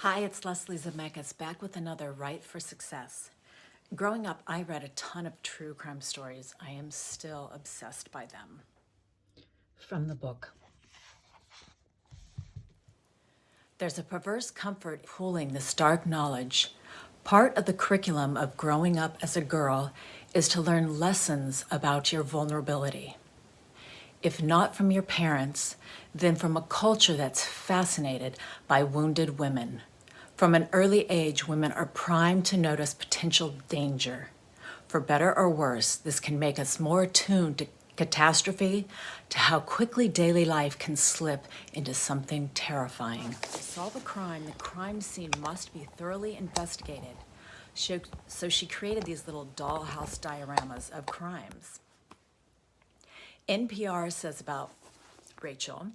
Hi, it's Leslie Zemeckis back with another Write for Success. Growing up, I read a ton of true crime stories. I am still obsessed by them. From the book. There's a perverse comfort pooling this dark knowledge. Part of the curriculum of growing up as a girl is to learn lessons about your vulnerability. If not from your parents, then from a culture that's fascinated by wounded women. From an early age, women are primed to notice potential danger. For better or worse, this can make us more attuned to catastrophe, to how quickly daily life can slip into something terrifying. To solve a crime, the crime scene must be thoroughly investigated. So she created these little dollhouse dioramas of crimes. NPR says about Rachel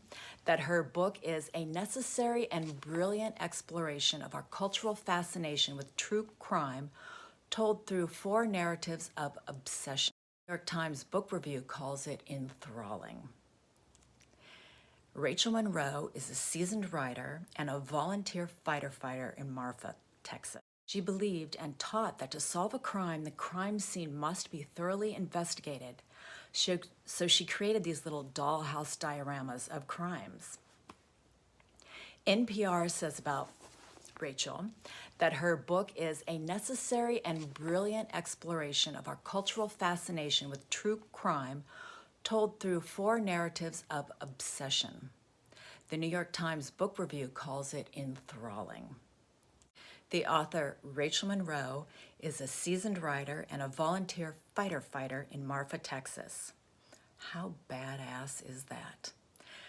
that her book is a necessary and brilliant exploration of our cultural fascination with true crime told through 4 narratives of obsession. The New York Times Book Review calls it enthralling. Rachel Monroe is a seasoned writer and a volunteer fighter in Marfa, Texas. She believed and taught that to solve a crime, the crime scene must be thoroughly investigated. So she created these little dollhouse dioramas of crimes. NPR says about Rachel that her book is a necessary and brilliant exploration of our cultural fascination with true crime told through 4 narratives of obsession. The New York Times Book Review calls it enthralling. The author, Rachel Monroe, is a seasoned writer and a volunteer fighter in Marfa, Texas. How badass is that?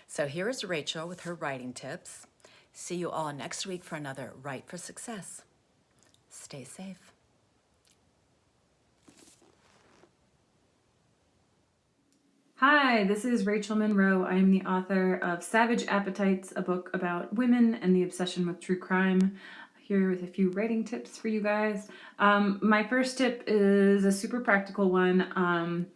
So here is Rachel with her writing tips. See you all next week for another Write for Success. Stay safe. Hi, this is Rachel Monroe. I am the author of Savage Appetites, a book about women and the obsession with true crime. Here with a few writing tips for you guys. My first tip is a super practical one.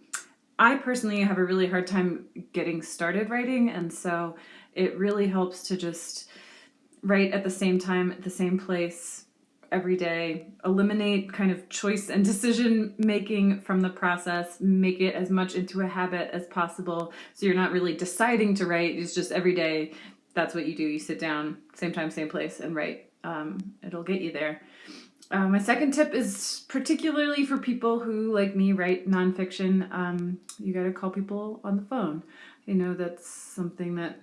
I personally have a really hard time getting started writing, and so it really helps to just write at the same time, at the same place, every day. Eliminate kind of choice and decision making from the process. Make it as much into a habit as possible, so you're not really deciding to write. It's just every day, that's what you do. You sit down, same time, same place, and write. It'll get you there. My second tip is particularly for people who, like me, write nonfiction. You got to call people on the phone. I know that's something that,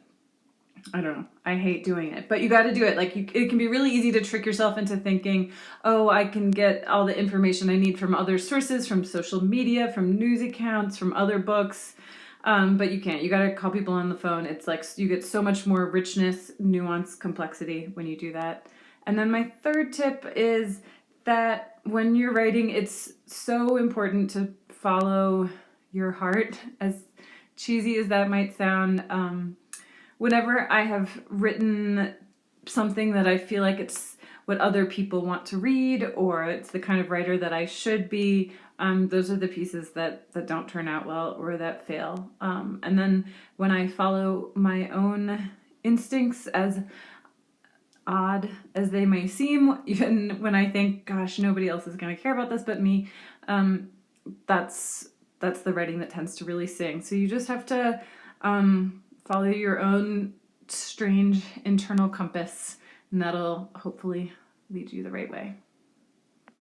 I don't know, I hate doing it, but you got to do it. It can be really easy to trick yourself into thinking, oh, I can get all the information I need from other sources, from social media, from news accounts, from other books. But you can't. You got to call people on the phone. It's like you get so much more richness, nuance, complexity when you do that. And then my third tip is that when you're writing, it's so important to follow your heart, as cheesy as that might sound. Whenever I have written something that I feel like it's what other people want to read, or it's the kind of writer that I should be, those are the pieces that don't turn out well or that fail. And then when I follow my own instincts, as odd as they may seem, even when I think, gosh, nobody else is going to care about this but me, that's the writing that tends to really sing. So you just have to follow your own strange internal compass, and that'll hopefully lead you the right way.